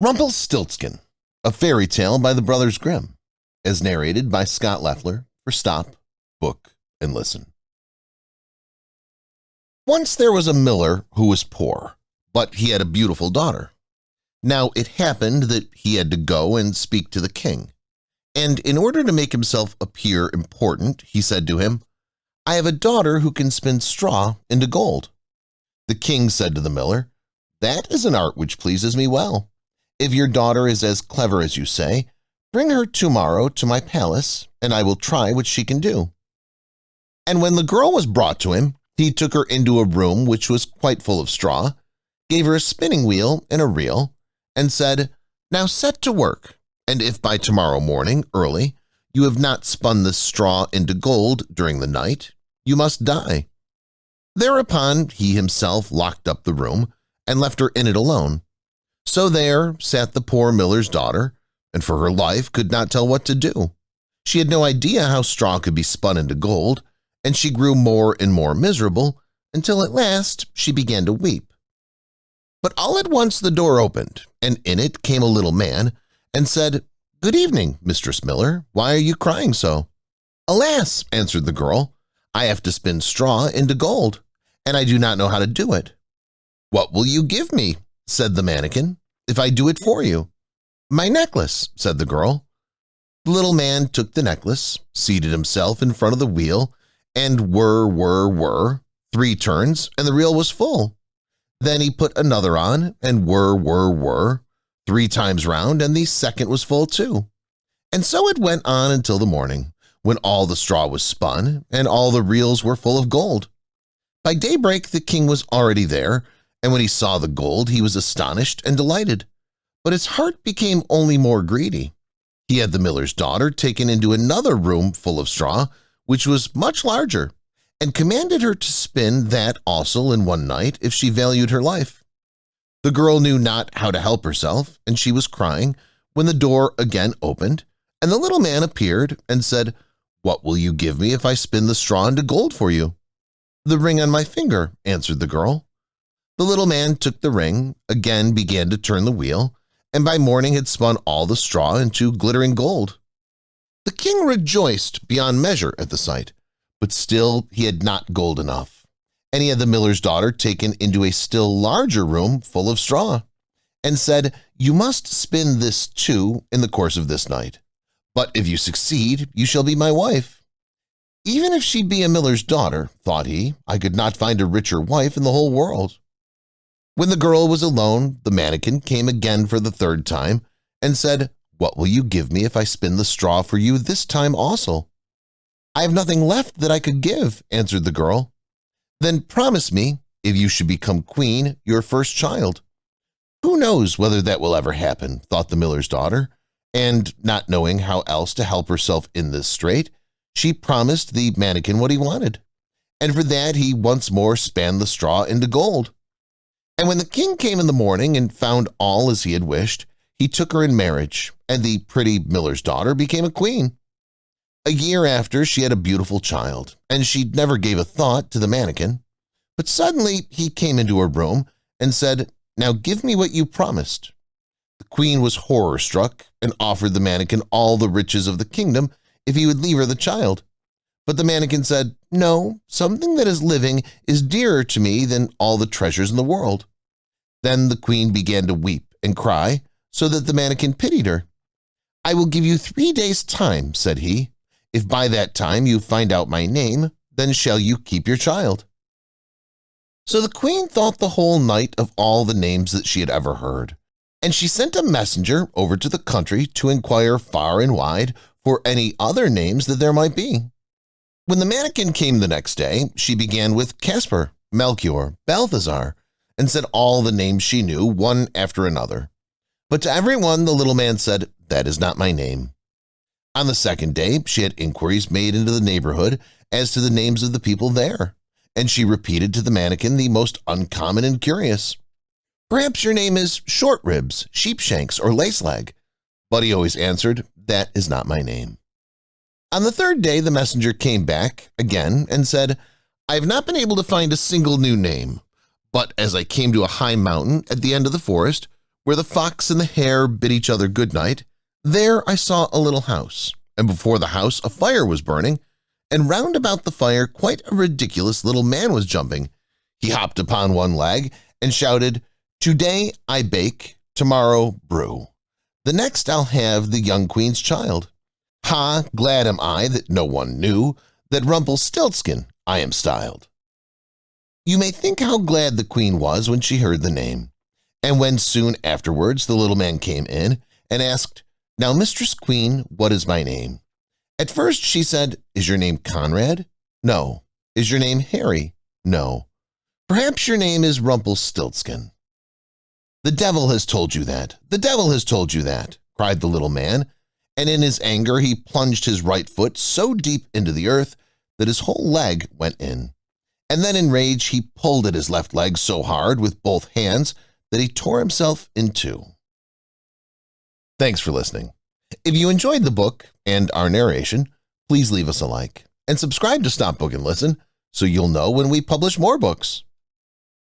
Rumpelstiltskin, a fairy tale by the brothers Grimm, as narrated by Scott Leffler for Stop, Book, and Listen. Once there was a miller who was poor, but he had a beautiful daughter. Now it happened that he had to go and speak to the king, and in order to make himself appear important, he said to him, "I have a daughter who can spin straw into gold." The king said to the miller, "That is an art which pleases me well. If your daughter is as clever as you say, bring her tomorrow to my palace, and I will try what she can do." And when the girl was brought to him, he took her into a room which was quite full of straw, gave her a spinning wheel and a reel, and said, "Now set to work, and if by tomorrow morning early you have not spun this straw into gold during the night, you must die." Thereupon he himself locked up the room and left her in it alone. So there sat the poor miller's daughter, and for her life could not tell what to do. She had no idea how straw could be spun into gold, and she grew more and more miserable until at last she began to weep. But all at once the door opened, and in it came a little man and said, "Good evening, Mistress Miller. Why are you crying so?" "Alas," answered the girl, "I have to spin straw into gold, and I do not know how to do it." "What will you give me," said the mannequin, "if I do it for you?" "My necklace," said the girl. The little man took the necklace, seated himself in front of the wheel, and whir, 3 turns, and the reel was full. Then he put another on, and whir, 3 times round, and the second was full too. And so it went on until the morning, when all the straw was spun, and all the reels were full of gold. By daybreak the king was already there, and when he saw the gold he was astonished and delighted, but his heart became only more greedy. He had the miller's daughter taken into another room full of straw, which was much larger, and commanded her to spin that also in one night if she valued her life. The girl knew not how to help herself, and she was crying, when the door again opened, and the little man appeared and said, "What will you give me if I spin the straw into gold for you?" "The ring on my finger," answered the girl. The little man took the ring, again began to turn the wheel, and by morning had spun all the straw into glittering gold. The king rejoiced beyond measure at the sight, but still he had not gold enough, and he had the miller's daughter taken into a still larger room full of straw, and said, "You must spin this too in the course of this night, but if you succeed, you shall be my wife." "Even if she be a miller's daughter," thought he, "I could not find a richer wife in the whole world." When the girl was alone, the mannequin came again for the 3rd time and said, "What will you give me if I spin the straw for you this time also?" "I have nothing left that I could give," answered the girl. "Then promise me, if you should become queen, your first child." "Who knows whether that will ever happen," thought the miller's daughter, and not knowing how else to help herself in this strait, she promised the mannequin what he wanted, and for that he once more span the straw into gold. And when the king came in the morning and found all as he had wished, he took her in marriage, and the pretty miller's daughter became a queen. A year after, she had a beautiful child, and she never gave a thought to the mannequin. But suddenly he came into her room and said, "Now give me what you promised." The queen was horror-struck and offered the mannequin all the riches of the kingdom if he would leave her the child. But the mannequin said, "No, something that is living is dearer to me than all the treasures in the world." Then the queen began to weep and cry, so that the mannequin pitied her. "I will give you 3 days' time," said he. "If by that time you find out my name, then shall you keep your child." So the queen thought the whole night of all the names that she had ever heard, and she sent a messenger over to the country to inquire far and wide for any other names that there might be. When the mannequin came the next day, she began with Casper, Melchior, Balthazar, and said all the names she knew, one after another. But to every one the little man said, "That is not my name." On the 2nd day she had inquiries made into the neighborhood as to the names of the people there, and she repeated to the mannequin the most uncommon and curious. "Perhaps your name is Short Ribs, Sheepshanks, or Laceleg." But he always answered, "That is not my name." On the 3rd day the messenger came back again and said, "I have not been able to find a single new name, but as I came to a high mountain at the end of the forest, Where the fox and the hare bid each other good night, there I saw a little house, and before the house a fire was burning, and round about the fire quite a ridiculous little man was jumping. He hopped upon one leg and shouted, "Today I bake, tomorrow brew. The next I'll have the young queen's child. Ha, glad am I that no one knew that Rumpelstiltskin I am styled." You may think how glad the queen was when she heard the name. And when soon afterwards the little man came in and asked, "Now, Mistress Queen, what is my name?" At first she said, "Is your name Conrad?" "No." "Is your name Harry?" "No." "Perhaps your name is Rumpelstiltskin." "The devil has told you that! The devil has told you that!" cried the little man, and in his anger he plunged his right foot so deep into the earth that his whole leg went in. And then in rage he pulled at his left leg so hard with both hands that he tore himself in two. Thanks for listening. If you enjoyed the book and our narration, please leave us a like and subscribe to Stop Book and Listen so you'll know when we publish more books.